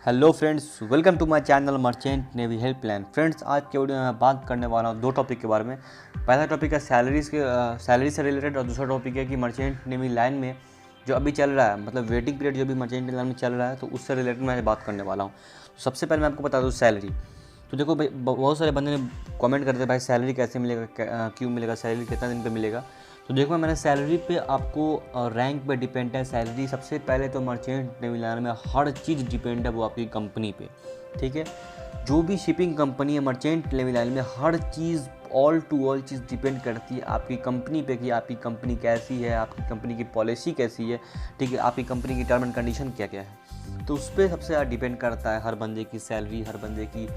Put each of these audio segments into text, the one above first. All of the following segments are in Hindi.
Hello friends, welcome to my channel merchant navy helpline. Friends, आज के वीडियो में मैं बात करने वाला हूँ दो टॉपिक के बारे में। पहला टॉपिक है सैलरी से रिलेटेड और दूसरा टॉपिक है कि मर्चेंट नेवी लाइन में जो अभी चल रहा है, मतलब वेटिंग पीरियड जो भी मर्चेंट नेवी लाइन में चल रहा है, तो उससे रिलेटेड मैं बात करने वाला हूँ। तो सबसे पहले मैं आपको बता दूँ सैलरी। तो देखो भाई, बहुत सारे बंदे ने कमेंट करते हैं भाई सैलरी कैसे मिलेगा, क्यों मिलेगा, सैलरी कितना दिन पे मिलेगा। तो देखो, मैंने सैलरी पे आपको रैंक पे डिपेंड है सैलरी। सबसे पहले तो मर्चेंट नेवी लाइन में हर चीज़ डिपेंड है वो आपकी कंपनी पे, ठीक है। जो भी शिपिंग कंपनी है मर्चेंट नेवी लाइन में, हर चीज़ ऑल टू ऑल चीज़ डिपेंड करती है आपकी कंपनी पे कि आपकी कंपनी कैसी है, आपकी कंपनी की पॉलिसी कैसी है, ठीक है, आपकी कंपनी की टर्म एंड कंडीशन क्या क्या है। तो उस पर सबसे ज़्यादा डिपेंड करता है हर बंदे की सैलरी, हर बंदे की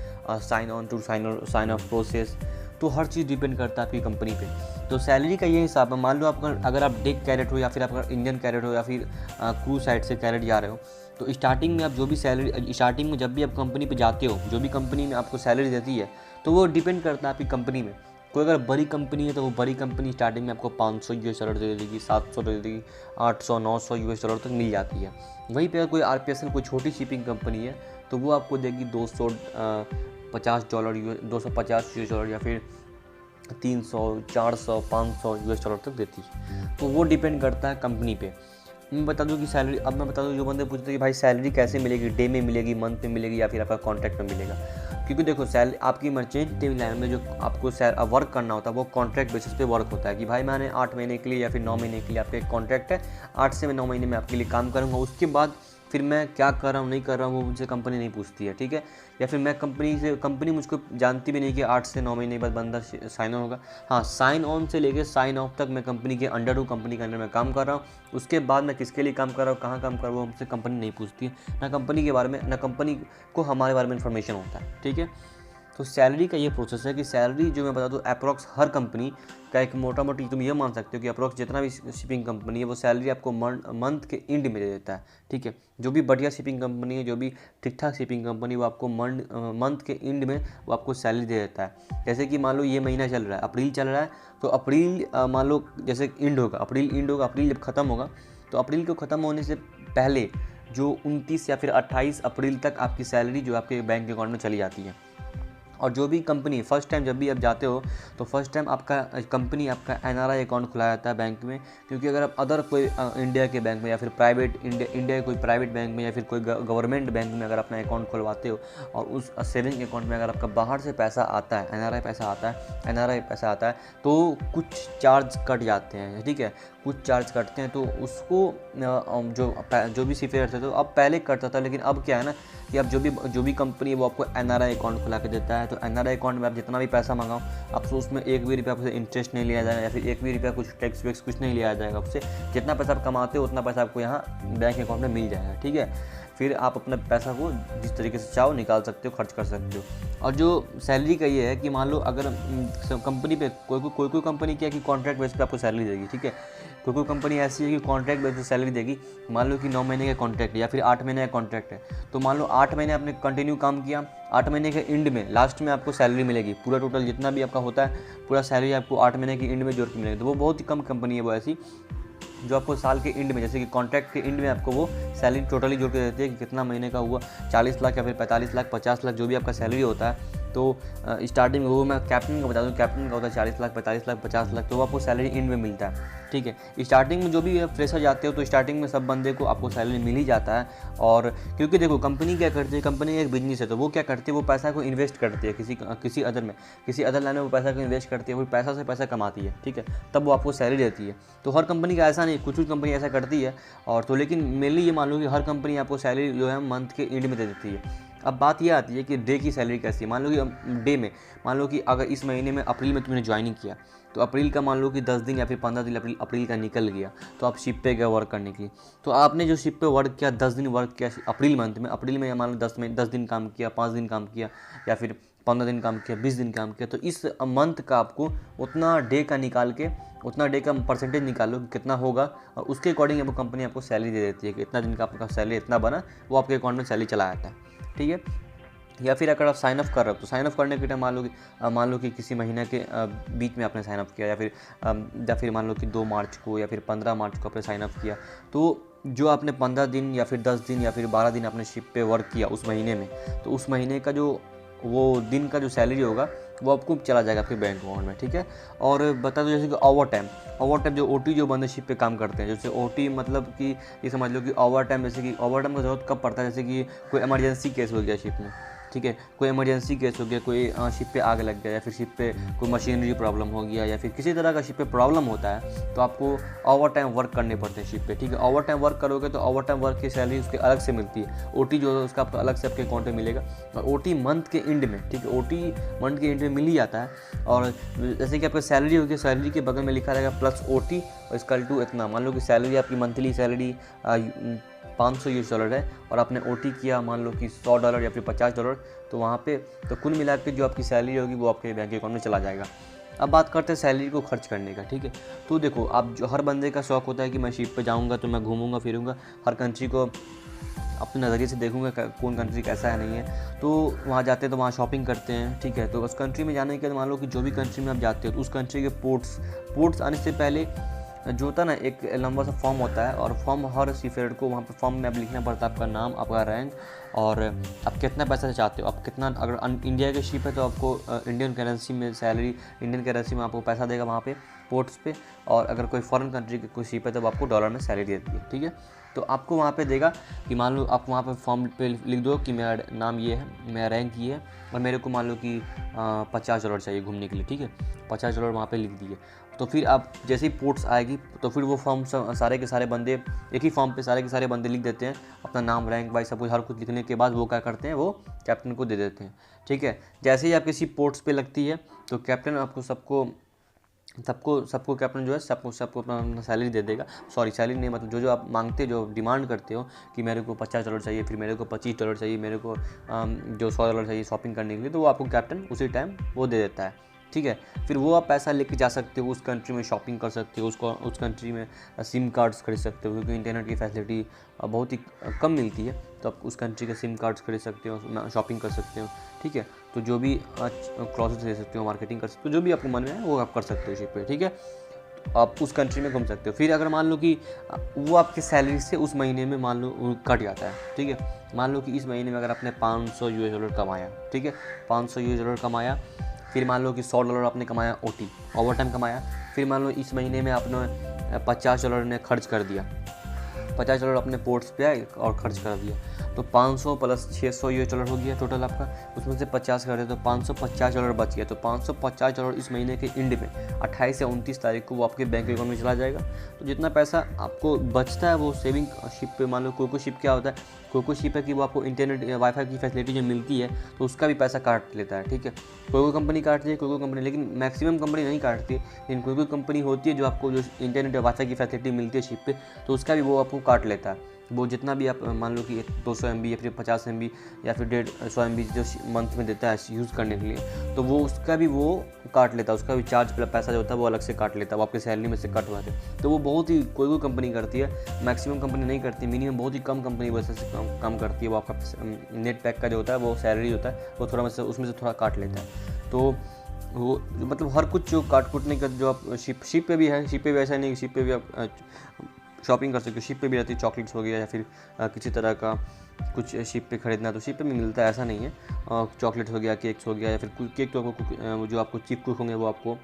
sign on to sign off process. तो हर चीज़ डिपेंड करता है आपकी कंपनी पे। तो सैलरी का ये हिसाब है। मान लो आप अगर आप डेक कैडेट हो या फिर आप इंडियन कैडेट हो या फिर क्रू साइड से कैडेट जा रहे हो, तो स्टार्टिंग में आप जो भी सैलरी, स्टार्टिंग में जब भी आप कंपनी पे जाते हो, जो भी कंपनी में आपको सैलरी देती है, तो वो डिपेंड करता है आपकी कंपनी में। कोई अगर बड़ी कंपनी है तो वो बड़ी कंपनी स्टार्टिंग में आपको 500 यूएस डॉलर दे देगी, 700 दे देगी, 800 900 यूएस डॉलर तक मिल जाती है। वहीं पे अगर कोई आरपीएसएल कोई छोटी शिपिंग कंपनी है तो वो आपको देगी $250 250 यूएस डॉलर या फिर 300 400 500 यूएस डॉलर तक देती है। तो वो डिपेंड करता है कंपनी पे। मैं बता दूं कि सैलरी, अब मैं बता दूं, जो बंदे पूछते हैं कि भाई सैलरी कैसे मिलेगी, डे में मिलेगी, मंथ में मिलेगी या फिर आपका कॉन्ट्रैक्ट में मिलेगा। क्योंकि देखो, सैलरी आपकी मर्चेंट नेवी लाइन में जो आपको वर्क करना होता है वो कॉन्ट्रैक्ट बेसिस पे वर्क होता है कि भाई मैंने 8 महीने के लिए या फिर 9 महीने के लिए आपका एक कॉन्ट्रैक्ट है, 8 से 9 महीने में आपके लिए काम करूँगा। उसके बाद फिर मैं क्या कर रहा हूँ नहीं कर रहा हूँ वो मुझसे कंपनी नहीं पूछती है, ठीक है। या फिर मैं कंपनी मुझको जानती भी नहीं कि 8 से 9 महीने बाद बंदा साइन ऑन होगा। हाँ, साइन ऑन से लेके साइन ऑफ तक मैं कंपनी के अंडर हूँ, कंपनी के अंडर में काम कर रहा हूँ। उसके बाद मैं किसके लिए काम कर रहा हूँ, कहाँ काम कर रहा हूँ, वो हमसे कंपनी नहीं पूछती है। ना कंपनी के बारे में, ना कंपनी को हमारे बारे में इन्फॉर्मेशन होता है, ठीक है। तो सैलरी का ये प्रोसेस है कि सैलरी जो मैं बता दूँ अप्रॉक्स हर कंपनी का एक मोटा मोटी तुम ये मान सकते हो कि अप्रॉक्स जितना भी शिपिंग कंपनी है वो सैलरी आपको मंथ के एंड में दे देता है, ठीक है। जो भी बढ़िया शिपिंग कंपनी है, जो भी ठीक ठाक शिपिंग कंपनी, वो आपको मंथ के एंड में वो आपको सैलरी दे देता है। जैसे कि मान लो ये महीना चल रहा है, अप्रैल चल रहा है, तो अप्रैल मान लो जैसे एंड होगा, अप्रैल जब ख़त्म होगा तो अप्रैल को ख़त्म होने से पहले जो 29 या फिर 28 अप्रैल तक आपकी सैलरी जो आपके बैंक अकाउंट में चली जाती है। और जो भी कंपनी फर्स्ट टाइम जब भी आप जाते हो तो फर्स्ट टाइम आपका कंपनी आपका एनआरआई अकाउंट खुला जाता है बैंक में। क्योंकि अगर आप अदर कोई इंडिया के बैंक में या फिर प्राइवेट इंडिया के कोई प्राइवेट बैंक में या फिर कोई गवर्नमेंट बैंक में अगर अपना अकाउंट खुलवाते हो और उस सेविंग अकाउंट में अगर आपका बाहर से पैसा आता है, एनआरआई पैसा आता है, तो कुछ चार्ज कट जाते हैं, ठीक है। कुछ चार्ज कटते हैं तो उसको जो भी सीफेयर थे तो अब पहले कटता था, लेकिन अब क्या है ना कि अब जो भी कंपनी है वो आपको एनआरआई अकाउंट खुला के देता है। तो एनआरआई अकाउंट में आप जितना भी पैसा मंगाओ आपसे उसमें एक भी रुपया आपसे इंटरेस्ट नहीं लिया जाएगा या फिर एक भी रुपया कुछ टैक्स वैक्स कुछ नहीं लिया जाएगा आपसे। जितना पैसा आप कमाते हो उतना पैसा आपको यहाँ बैंक अकाउंट में मिल जाएगा, ठीक है। फिर आप अपने पैसा को जिस तरीके से चाहो निकाल सकते हो, खर्च कर सकते हो। और जो सैलरी का ये है कि मान लो अगर कंपनी पे कोई कंपनी क्या है कि कॉन्ट्रैक्ट बेस पे आपको सैलरी देगी, ठीक है। कोई कंपनी ऐसी है कि कॉन्ट्रैक्ट बेस पे सैलरी देगी। मान लो कि 9 महीने का कॉन्ट्रैक्ट है या फिर 8 महीने का कॉन्ट्रैक्ट है, तो मान लो 8 महीने आपने कंटिन्यू काम किया, 8 महीने के एंड में लास्ट में आपको सैलरी मिलेगी। पूरा टोटल जितना भी आपका होता है पूरा सैलरी आपको 8 महीने के एंड में जोड़ के मिलेगी। तो वो बहुत ही कम कंपनी है वो ऐसी जो आपको साल के एंड में, जैसे कि कॉन्ट्रैक्ट के एंड में आपको वो सैलरी टोटली जोड़ के देती है कि कितना महीने का हुआ, 40 लाख या फिर 45 लाख 50 लाख जो भी आपका सैलरी होता है। तो स्टार्टिंग में वो मैं कैप्टन का बता दूँ, कैप्टन का होता है 40 लाख 45 लाख 50 लाख, तो वो आपको सैलरी एंड में मिलता है, ठीक है। स्टार्टिंग में जो भी फ्रेशर जाते हो तो स्टार्टिंग में सब बंदे को आपको सैलरी मिल ही जाता है। और क्योंकि देखो कंपनी क्या करती है, कंपनी एक बिजनेस है, तो वो क्या करती है, वो पैसा को इन्वेस्ट करती है किसी अदर लाइन में, वो पैसा को इन्वेस्ट करती है, वो पैसा से पैसा कमाती है, ठीक है, तब वो आपको सैलरी देती है। तो हर कंपनी का ऐसा नहीं, कुछ कंपनी ऐसा करती है। और तो लेकिन मेनली ये मान लो कि हर कंपनी आपको सैलरी जो है मंथ के एंड में दे देती है। अब बात ये आती है कि डे की सैलरी कैसी है। मान लो कि डे में, मान लो कि अगर इस महीने में अप्रैल में तुमने ज्वाइनिंग किया तो अप्रैल का मान लो कि 10 दिन या फिर 15 दिन अप्रैल का निकल गया, तो आप शिप पे गए वर्क करने के लिए। तो आपने जो शिप पे वर्क किया 10 दिन वर्क किया अप्रैल मंथ में, अप्रैल में मान लो 10 दिन काम किया, 5 दिन काम किया या फिर 15 दिन काम किया, 20 दिन काम किया, तो इस मंथ का आपको उतना डे का निकाल के उतना डे का परसेंटेज निकालो कि कितना होगा, और उसके अकॉर्डिंग आपको कंपनी आपको सैलरी दे देती है कि इतना दिन का आपका सैलरी इतना बना, वो आपके अकाउंट में सैलरी चला जाता है, ठीक है। या फिर अगर आप साइन अप कर रहे हो तो साइन अप करने के टाइम मान लो कि किसी महीने के बीच में आपने साइन अप किया या फिर मान लो कि 2 मार्च को या फिर 15 मार्च को आपने साइन अप किया, तो जो आपने 15 दिन या फिर 10 दिन या फिर 12 दिन आपने शिप पे वर्क किया उस महीने में, तो उस महीने का जो वो दिन का जो सैलरी होगा वो आपको चला जाएगा आपके बैंक अकाउंट में, ठीक है। और बता दो जैसे कि ओवर टाइम जो ओटी जो बंदे शिप पे काम करते हैं, जैसे ओटी मतलब कि ये समझ लो कि ओवर टाइम, जैसे कि ओवर टाइम का ज़रूरत कब पड़ता है, जैसे कि कोई इमरजेंसी केस हो गया शिप में, ठीक है, कोई इमरजेंसी केस हो गया, कोई शिप पे आग लग गया, या फिर शिप पे कोई मशीनरी प्रॉब्लम हो गया, या फिर किसी तरह का शिप पे प्रॉब्लम होता है, तो आपको ओवर टाइम वर्क करने पड़ते हैं शिप पे, ठीक है। ओवर टाइम वर्क करोगे तो ओवर टाइम वर्क की सैलरी उसके अलग से मिलती है, ओटी जो है उसका अलग से आपके अकाउंट में मिलेगा, और ओटी मंथ के एंड में, ठीक है, ओटी मंथ के एंड में मिल ही जाता है। और जैसे कि आपका सैलरी होगी, सैलरी के बगल में लिखा रहेगा प्लस ओटी और इसकल टू इतना। मान लो कि सैलरी आपकी मंथली सैलरी $500 है और आपने ओटी किया मान लो कि $100 या फिर $50, तो वहाँ पे तो कुल मिला के जो आपकी सैलरी होगी वो आपके बैंक अकाउंट में चला जाएगा। अब बात करते हैं सैलरी को खर्च करने का, ठीक है। तो देखो, आप जो हर बंदे का शौक़ होता है कि मैं शिप पे जाऊँगा तो मैं घूमूंगा फिरूँगा, हर कंट्री को अपने नज़रिए से देखूंगा कौन कंट्री कैसा है नहीं है। तो वहाँ जाते हैं तो वहाँ शॉपिंग करते हैं, ठीक है। तो उस कंट्री में जाने के बाद मान लो कि जो भी कंट्री में आप जाते हो तो उस कंट्री के पोर्ट्स आने से पहले जो होता है ना, एक लंबा सा फॉर्म होता है, और फॉर्म हर सीफेयर को वहाँ पे फॉर्म में आप लिखना पड़ता है आपका नाम, आपका रैंक, और आप कितना पैसा चाहते हो, आप कितना, अगर इंडिया के शिप है तो आपको इंडियन करेंसी में सैलरी, इंडियन करेंसी में आपको पैसा देगा वहाँ पे पोर्ट्स पे, और अगर कोई फॉरेन कंट्री की कोई शिप है तो आपको डॉलर में सैलरी देती है, ठीक है। तो आपको वहाँ पे देगा कि मान लो आप वहाँ पे फॉर्म पे लिख दो कि मेरा नाम ये है, मेरा रैंक ये है, और मेरे को मान लो कि $50 चाहिए घूमने के लिए, ठीक है, $50 वहाँ पे लिख दिए। तो फिर आप जैसे ही पोर्ट्स आएगी तो फिर वो फॉर्म सारे के सारे बंदे एक ही फॉर्म पे सारे के सारे बंदे लिख देते हैं अपना नाम, रैंक वाइज सब कुछ, हर कुछ लिखने के बाद वो क्या करते हैं, वो कैप्टन को दे देते हैं, ठीक है। जैसे ही आप किसी पोर्ट्स पे लगती है तो कैप्टन आपको सबको कैप्टन जो है सबको अपना सैलरी दे देगा। सॉरी, सैलरी नहीं, मतलब जो आप मांगते, जो डिमांड करते हो कि मेरे को $50 चाहिए, फिर मेरे को $25 चाहिए, मेरे को जो $100 चाहिए शॉपिंग करने के लिए, तो वो आपको कैप्टन उसी टाइम वो दे देता है, ठीक है। फिर वो आप पैसा लेके जा सकते हो, उस कंट्री में शॉपिंग कर सकते हो, उस कंट्री में सिम कार्ड्स खरीद सकते हो, क्योंकि इंटरनेट की फैसिलिटी बहुत ही कम मिलती है, तो आप उस कंट्री के सिम कार्ड्स खरीद सकते हो, शॉपिंग कर सकते हो, ठीक है। तो जो भी क्लॉथ्स ले सकते हो, मार्केटिंग कर सकते हो, जो भी आपको मन में है वो आप कर सकते हो शिप पे, ठीक है। आप उस कंट्री में घूम सकते हो। फिर अगर मान लो कि वो आपके सैलरी से उस महीने में मान लो कट जाता है, ठीक है। मान लो कि इस महीने में अगर आपने $500 कमाया, ठीक है, $500 कमाया, फिर मान लो कि $100 आपने कमाया ओटी, ओवर टाइम कमाया, फिर मान लो इस महीने में आपने $50 ने खर्च कर दिया, $50 अपने पोर्ट्स पे आए और खर्च कर दिया, तो 500 प्लस $600 हो गया टोटल आपका, उसमें से 50 कर दे तो $550 बच गया। तो $550 इस महीने के एंड में 28 से 29 तारीख को वो आपके बैंक अकाउंट में चला जाएगा। तो जितना पैसा आपको बचता है वो सेविंग शिप पे, मान लो कोई शिप क्या होता है, कोई शिप है कि वो आपको इंटरनेट वाईफाई की फैसिलिटी जो मिलती है तो उसका भी पैसा काट लेता है, ठीक है। कोई कंपनी काटती है, कोई कंपनी, लेकिन मैक्सिमम कंपनी नहीं काटती, लेकिन कोई कंपनी होती है जो आपको जो इंटरनेट वाईफाई की फैसिलिटी मिलती है शिप पे, तो उसका भी वो आपको काट लेता है। वो जितना भी आप मान लो कि 200 MB या फिर 50 MB या फिर 150 MB जो मंथ में देता है यूज़ करने के लिए, तो वो उसका भी वो काट लेता है, उसका भी चार्ज पैसा जो होता है वो अलग से काट लेता है, वो आपके सैलरी में से कट हुआ है। तो वो बहुत ही कोई कंपनी करती है, मैक्सिमम कंपनी नहीं करती, मिनिमम बहुत ही कम कंपनी वैसे से कम करती है। वो आपका नेट पैक का जो होता है वो सैलरी होता है वो थोड़ा उसमें से थोड़ा काट लेता है। तो वो मतलब हर कुछ जो काट कुट नहीं कर, जो आप शिप पे भी है, शिप पे भी ऐसा नहीं कि शिप पे भी आप शॉपिंग कर सकते हो, शिप पे भी रहती है, चॉकलेट्स हो गया या फिर किसी तरह का कुछ शिप पे ख़रीदना तो शिप पे भी मिलता है, ऐसा नहीं है। चॉकलेट हो गया, केक्स हो गया, या फिर केक तो आपको जो आपको चीफ कुक होंगे वो आपको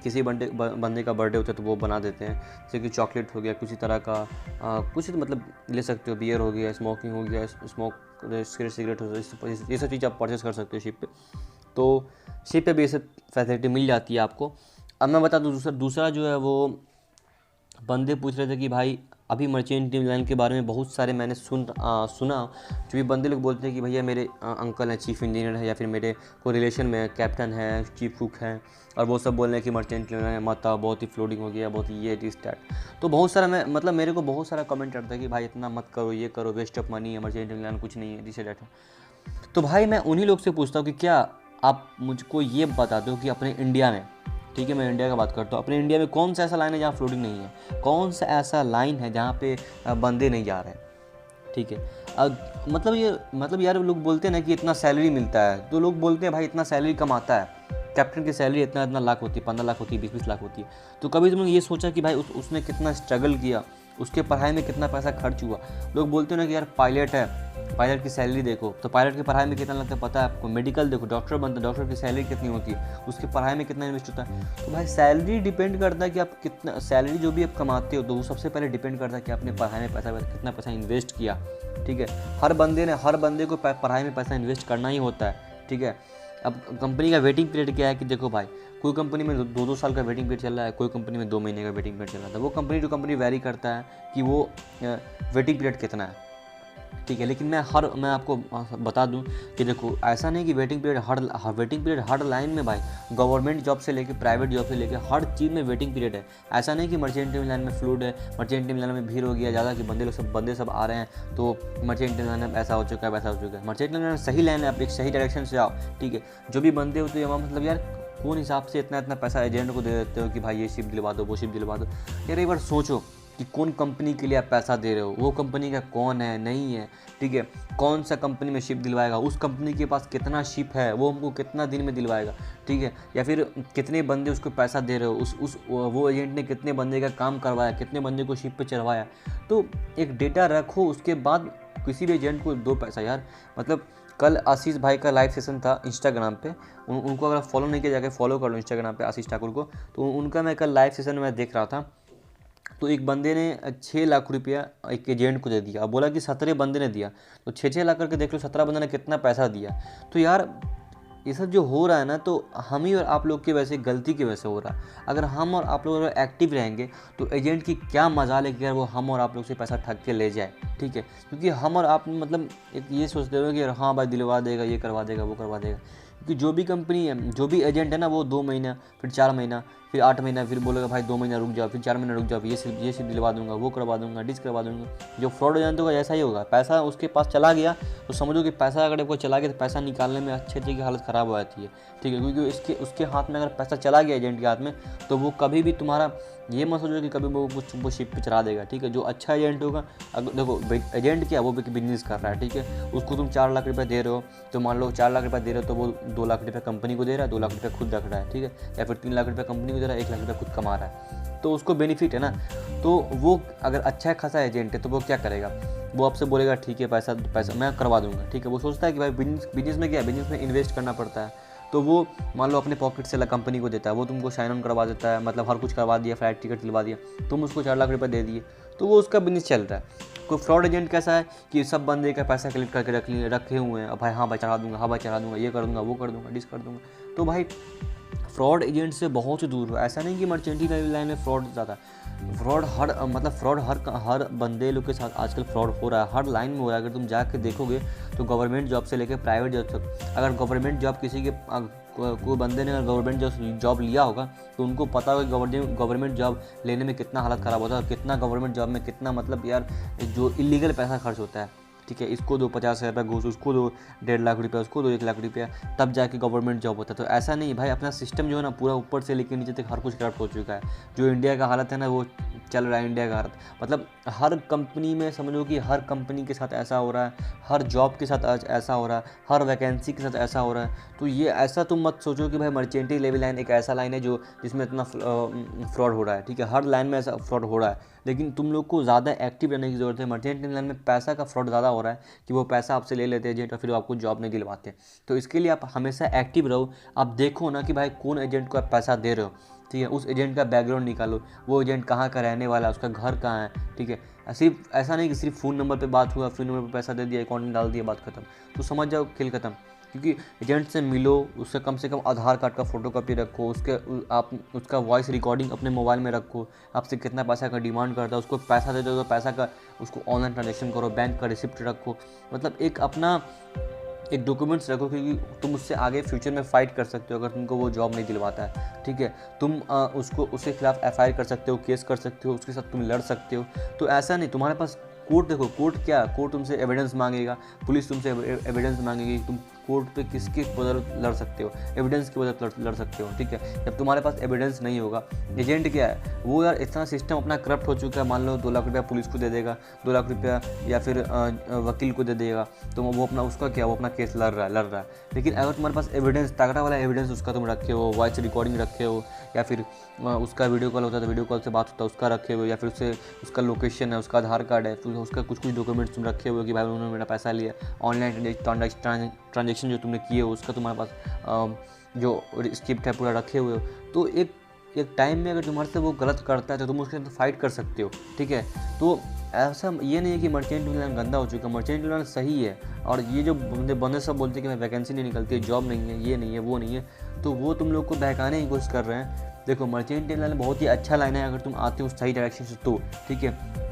किसी बंदे का बर्थडे होता है तो वो बना देते हैं, जैसे कि चॉकलेट हो गया, किसी तरह का कुछ मतलब ले सकते हो, बियर हो गया, स्मोकिंग हो गया, सिगरेट हो गया, ये सब चीज़ आप परचेस कर सकते हो शिप पे। तो शिप पे भी ये सब फैसिलिटी मिल जाती है आपको। अब मैं बता दूँ दूसरा जो है वो बंदे पूछ रहे थे कि भाई अभी मर्चेंट नेवी लाइन के बारे में बहुत सारे मैंने सुना, जो भी बंदे लोग बोलते हैं कि भैया मेरे अंकल हैं चीफ इंजीनियर है, या फिर मेरे को रिलेशन में कैप्टन है, चीफ कुक हैं, और वो सब बोल रहे हैं कि मर्चेंट नेवी लाइन मत आओ, बहुत ही फ्लोटिंग हो गया, बहुत ही ये दिस दैट। तो बहुत सारा मेरे को बहुत सारा कमेंट करता है कि भाई इतना मत करो, ये करो, वेस्ट ऑफ मनी है, मर्चेंट नेवी लाइन कुछ नहीं है, दिस दैट है। तो भाई मैं उन्हीं लोग से पूछता हूँ कि क्या आप मुझको ये बता दो कि अपने इंडिया में, ठीक है, मैं इंडिया का बात करता हूँ, अपने इंडिया में कौन सा ऐसा लाइन है जहाँ फ्लोटिंग नहीं है, कौन सा ऐसा लाइन है जहाँ पे बंदे नहीं जा रहे हैं, ठीक है। मतलब यार लोग बोलते हैं ना कि इतना सैलरी मिलता है, तो लोग बोलते हैं भाई इतना सैलरी कम आता है, कैप्टन की सैलरी इतना लाख होती है, 15 लाख होती है, 20 लाख होती है। तो कभी तुमने ये सोचा कि भाई उसने कितना स्ट्रगल किया, उसके पढ़ाई में कितना पैसा खर्च हुआ। लोग बोलते हैं ना कि यार पायलट है, पायलट की सैलरी देखो, तो पायलट की पढ़ाई में कितना लगता है पता है आपको। मेडिकल देखो, डॉक्टर बनता है, डॉक्टर की सैलरी कितनी होती है, उसकी पढ़ाई में कितना इन्वेस्ट होता है। तो भाई सैलरी डिपेंड करता है कि आप कितना, सैलरी जो भी आप कमाते हो तो वो सबसे पहले डिपेंड करता है कि आपने पढ़ाई में कितना पैसा इन्वेस्ट किया। ठीक है, हर बंदे को पढ़ाई में पैसा इन्वेस्ट करना ही होता है। ठीक है, अब कंपनी का वेटिंग पीरियड क्या है कि देखो भाई, कोई कंपनी में 2-2 साल का वेटिंग पीरियड चल रहा है, कोई कंपनी में 2 महीने का वेटिंग पीरियड चल रहा था। वो कंपनी टू कंपनी वैरी करता है कि वो वेटिंग पीरियड कितना है। ठीक है, लेकिन मैं आपको बता दूं कि देखो ऐसा नहीं कि वेटिंग पीरियड हर लाइन में भाई, गवर्नमेंट जॉब से लेके प्राइवेट जॉब से लेके हर चीज़ में वेटिंग पीरियड है। ऐसा नहीं कि मर्चेंट लाइन में फ्लूड है, मर्चेंट लाइन में भीड़ हो गया ज़्यादा कि बंदे सब आ रहे हैं तो मर्चेंट लाइन में ऐसा हो चुका है वैसा हो चुका है। मर्चेंट लाइन सही लाइन है, आप एक सही डायरेक्शन से आओ। ठीक है, जो भी बंदे होते हैं मतलब यार कौन हिसाब से इतना पैसा एजेंट को दे देते हो कि भाई ये शिप दिलवा दो, वो शिप दिलवा दो। यार एक बार सोचो कि कौन कंपनी के लिए आप पैसा दे रहे हो, वो कंपनी का कौन है नहीं है। ठीक है, कौन सा कंपनी में शिप दिलवाएगा, उस कंपनी के पास कितना शिप है, वो हमको कितना दिन में दिलवाएगा। ठीक है, या फिर कितने बंदे उसको पैसा दे रहे हो, वो एजेंट ने कितने बंदे का काम करवाया, कितने बंदे को शिप पे चढ़वाया। तो एक डेटा रखो, उसके बाद किसी भी एजेंट को दो पैसा। यार मतलब कल आशीष भाई का लाइव सेशन था इंस्टाग्राम पे, उनको अगर फॉलो नहीं किया जाके फॉलो कर लो इंस्टाग्राम पे आशीष ठाकुर को। तो उनका मैं कल लाइव सेशन में देख रहा था, तो एक बंदे ने 6 लाख रुपया एक एजेंट को दे दिया, अब बोला कि 17 बंदे ने दिया, तो 6-6 लाख करके देख लो 17 बंदे ने कितना पैसा दिया। तो यार ये सब जो हो रहा है ना, तो हम ही और आप लोग की वजह से, गलती की वजह से हो रहा है। अगर हम और आप लोग अगर एक्टिव रहेंगे तो एजेंट की क्या मजाल है कि यार वो हम और आप लोग से पैसा ठग के ले जाए। ठीक है, क्योंकि हम और आप मतलब एक ये सोचते हो कि यार हाँ भाई दिलवा देगा, ये करवा देगा, वो करवा देगा। क्योंकि जो भी कंपनी है, जो भी एजेंट है ना, वो 2 महीना, फिर 4 महीना, फिर 8 महीना, फिर बोलेगा भाई 2 महीना रुक जाओ, फिर 4 महीना रुक जाओ, ये सिर्फ दिलवा दूंगा, वो करवा दूंगा, डिस करवा दूंगा। जो फ्रॉड एजेंट होगा ऐसा ही होगा, पैसा उसके पास चला गया तो समझो कि पैसा अगर आपको चला गया तो पैसा निकालने में अच्छे की हालत ख़राब हो जाती है। ठीक है, क्योंकि उसके हाथ में अगर पैसा चला गया एजेंट के हाथ में, तो वो कभी भी तुम्हारा ये मत सोचो कि कभी वो शिप पे चला देगा। ठीक है, जो अच्छा एजेंट होगा, अगर देखो एजेंट क्या, वो बिजनेस कर रहा है। ठीक है, उसको तुम 4 लाख रुपये दे रहे हो, तो मान लो 4 लाख रुपये दे रहे हो तो वो 2 लाख रुपये कंपनी को दे रहा है, 2 लाख रुपये खुद रख रहा है। ठीक है, या फिर 3 लाख रुपये कंपनी को दे रहा है, 1 लाख रुपये खुद कमा रहा है, तो उसको बेनिफिट है ना। तो वो अगर अच्छा खासा एजेंट है तो वो क्या करेगा, वो आपसे बोलेगा ठीक है पैसा मैं करवा दूंगा। ठीक है, वो सोचता है कि भाई बिजनेस में क्या है, बिजनेस में इन्वेस्ट करना पड़ता है। तो वो मान लो अपने पॉकेट से कंपनी को देता है, वो तुमको साइन ऑन करवा देता है, मतलब हर कुछ करवा दिया, फ्लाइट टिकट दिलवा दिया, तुम उसको 4 लाख रुपये दे दिए, तो वो उसका बिजनेस चल रहा है। कोई फ्रॉड एजेंट कैसा है कि सब बंदे का पैसा कलेक्ट करके रखे हुए हैं, भाई हाँ भाई चढ़ा दूंगा, हाँ भाई चढ़ा दूंगा, ये कर दूंगा, वो कर दूंगा, डिस कर दूंगा। तो भाई फ्रॉड एजेंट से बहुत दूर हो। ऐसा नहीं कि मर्चेंटी लाइन में फ्रॉड ज़्यादा, फ्रॉड हर बंदे लोग के साथ आजकल फ्रॉड हो रहा है, हर लाइन में हो रहा है। अगर तुम जाके देखोगे तो गवर्नमेंट जॉब से लेकर प्राइवेट जॉब तक, अगर गवर्नमेंट जॉब किसी के कोई बंदे ने अगर गवर्नमेंट जॉब लिया होगा तो उनको पता होगा गवर्नमेंट जॉब लेने में कितना हालत ख़राब होता है, कितना गवर्नमेंट जॉब में कितना मतलब यार जो इलीगल पैसा खर्च होता है। ठीक है, इसको दो 50,000 रुपये घूस, उसको दो 1.5 लाख रुपया, उसको दो 1 लाख रुपया, तब जाके गवर्नमेंट जॉब होता है। तो ऐसा नहीं भाई, अपना सिस्टम जो है ना पूरा ऊपर से लेकर नीचे तक हर कुछ करप्ट हो चुका है। जो इंडिया का हालत है ना वो चल रहा है इंडिया का हालत, मतलब हर कंपनी में समझो कि हर कंपनी के साथ ऐसा हो रहा है, हर जॉब के साथ ऐसा हो रहा है, हर वैकेंसी के साथ ऐसा हो रहा है। तो ये ऐसा तुम मत सोचो कि भाई मर्चेंटी लेवल लाइन एक ऐसा लाइन है जो जिसमें इतना फ्रॉड हो रहा है। ठीक है, हर लाइन में ऐसा फ्रॉड हो रहा है, लेकिन तुम लोग को ज़्यादा एक्टिव रहने की ज़रूरत है। मर्चेंटी लाइन में पैसा का फ्रॉड ज़्यादा हो रहा है कि वो पैसा आपसे ले लेते हैं एजेंट और फिर आपको जॉब नहीं दिलवाते। तो इसके लिए आप हमेशा एक्टिव रहो, आप देखो ना कि भाई कौन एजेंट को आप पैसा दे रहे हो। ठीक है, उस एजेंट का बैकग्राउंड निकालो, वो एजेंट कहाँ का रहने वाला है, उसका घर कहाँ है। ठीक है, सिर्फ ऐसा नहीं कि सिर्फ फ़ोन नंबर पे बात हुआ, फ़ोन नंबर पे पैसा दे दिया, अकाउंट में डाल दिया, बात खत्म, तो समझ जाओ खेल खत्म। क्योंकि एजेंट से मिलो, उससे कम आधार कार्ड का फोटोकॉपी रखो, आप उसका वॉइस रिकॉर्डिंग अपने मोबाइल में रखो, आपसे कितना पैसा का डिमांड करता है, उसको पैसा दे दो तो पैसा का उसको ऑनलाइन ट्रांजेक्शन करो, बैंक का रिसिप्ट रखो, मतलब एक अपना एक डॉक्यूमेंट्स रखो, क्योंकि तुम उससे आगे फ्यूचर में फ़ाइट कर सकते हो अगर तुमको वो जॉब नहीं दिलवाता है। ठीक है, तुम उसके खिलाफ FIR कर सकते हो, केस कर सकते हो, उसके साथ तुम लड़ सकते हो। तो ऐसा नहीं, तुम्हारे पास कोर्ट देखो, कोर्ट क्या, कोर्ट तुमसे एविडेंस मांगेगा, पुलिस तुमसे एविडेंस मांगेगी, तुम कोर्ट पे किसकी वजह लड़ सकते हो, एविडेंस की वजह लड़ सकते हो, ठीक है। जब तुम्हारे पास एविडेंस नहीं होगा, एजेंट क्या है वो यार इतना सिस्टम अपना करप्ट हो चुका है, मान लो 2 लाख रुपया पुलिस को दे देगा, 2 लाख रुपया या फिर वकील को दे देगा, तो वो अपना उसका क्या, वो अपना केस लड़ रहा है। लेकिन अगर तुम्हारे पास एविडेंस, तगड़ा वाला एविडेंस उसका तुम रखे हो, वॉइस रिकॉर्डिंग रखे हो, या फिर उसका वीडियो कॉल होता है तो वीडियो कॉल से बात होता है उसका रखे हो, या फिर उससे उसका लोकेशन है, उसका आधार कार्ड है, फिर उसका कुछ डॉक्यूमेंट्स तुम रखे हो कि भाई उन्होंने मेरा पैसा लिया, ऑनलाइन ट्रांजेक्शन जो तुमने किए हो उसका तुम्हारे पास जो स्क्रिप्ट है पूरा रखे हुए हो, तो एक टाइम में अगर तुम्हारे से वो गलत करता है तो तुम उसके साथ फाइट कर सकते हो, ठीक है। तो ऐसा ये नहीं है कि मर्चेंट मिलान गंदा हो चुका, मर्चेंट मिलान सही है। और ये जो बंदे सब बोलते हैं कि मैं वैकेंसी नहीं निकलती है, जॉब नहीं है, ये नहीं है, वो नहीं है, तो वो तुम लोग को बहकाने की कोशिश कर रहे हैं। देखो मर्चेंट मिलान बहुत ही अच्छा लाइन है अगर तुम आते हो सही डायरेक्शन से, तो ठीक है।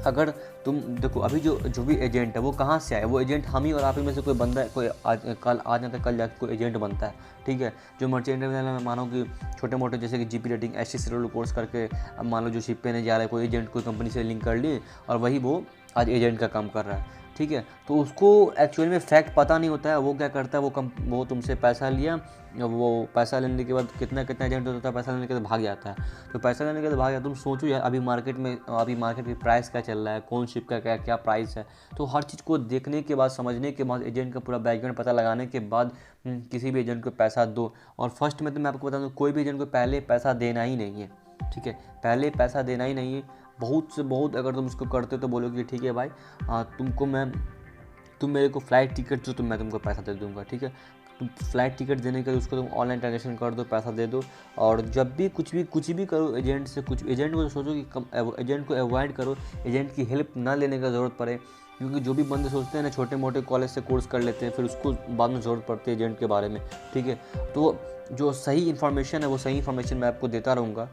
अगर तुम देखो अभी जो भी एजेंट है वो कहाँ से आए, वो एजेंट हम ही और आप ही में से कोई बंदा है, कोई आज जाता है कल जाकर कोई एजेंट बनता है, ठीक है। जो मर्चेंट में मानो कि छोटे मोटे जैसे कि जीपी रेटिंग SC कोर्स करके अब मान लो जो शिप पे नहीं जा रहा है, कोई एजेंट कोई कंपनी से लिंक कर लिए और वही वो आज एजेंट का काम कर रहा है, ठीक है। तो उसको एक्चुअली में फैक्ट पता नहीं होता है, वो क्या करता है, वो तुमसे पैसा लिया, वो पैसा लेने के बाद कितना एजेंट होता है, पैसा लेने के बाद भाग जाता है। तो पैसा लेने के बाद भाग जाता है, तुम सोचो यार अभी मार्केट की प्राइस क्या चल रहा है, कौन शिप का क्या प्राइस है। तो हर चीज़ को देखने के बाद, समझने के बाद, एजेंट का पूरा बैकग्राउंड पता लगाने के बाद किसी भी एजेंट को पैसा दो। और फर्स्ट में तो मैं आपको बता दूँ, कोई भी एजेंट को पहले पैसा देना ही नहीं है, ठीक है। पहले पैसा देना ही नहीं है। बहुत से बहुत अगर तुम उसको करते हो तो बोलोगे ठीक है भाई, तुम मेरे को फ़्लाइट टिकट दो तो मैं तुमको पैसा दे दूँगा, ठीक है। तुम फ़्लाइट टिकट देने के लिए उसको तुम ऑनलाइन ट्रांजेक्शन कर दो, पैसा दे दो। और जब भी कुछ भी करो एजेंट से, कुछ एजेंट को सोचो कि एजेंट को अवॉइड करो, एजेंट की हेल्प ना लेने का ज़रूरत पड़े। क्योंकि जो भी बंदे सोचते हैं ना, छोटे मोटे कॉलेज से कोर्स कर लेते हैं, फिर उसको बाद में ज़रूरत पड़ती है एजेंट के बारे में, ठीक है। तो जो सही इन्फॉर्मेशन है वो सही इन्फॉर्मेशन मैं आपको देता रहूँगा।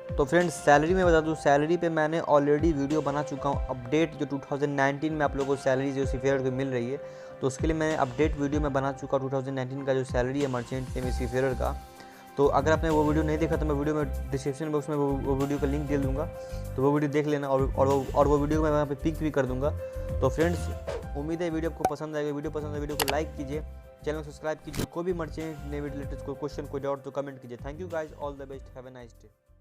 तो फ्रेंड्स सैलरी में बता दूँ, सैलरी पे मैंने ऑलरेडी वीडियो बना चुका हूँ, अपडेट जो 2019 में आप लोगों को सैलरी जो सीफेयर को मिल रही है, तो उसके लिए मैंने अपडेट वीडियो में बना चुका 2019 का जो सैलरी है मर्चेंट नेवी सीफेयर का। तो अगर आपने वो वीडियो नहीं देखा तो मैं वीडियो में डिस्क्रिप्शन बॉक्स में वो वीडियो का लिंक दे दूँगा, तो वो वीडियो देख लेना। और वो वीडियो मैं वहाँ पे पिक भी कर दूँगा। तो फ्रेंड्स उम्मीद है वीडियो आपको पसंद आएगा। वीडियो पसंद है वीडियो को लाइक कीजिए, चैनल को सब्सक्राइब कीजिए। कोई भी मर्चेंट नेवी रिलेटेड कोई क्वेश्चन कोई डाउट तो कमेंट कीजिए। Thank you guys, all the best, have a nice day.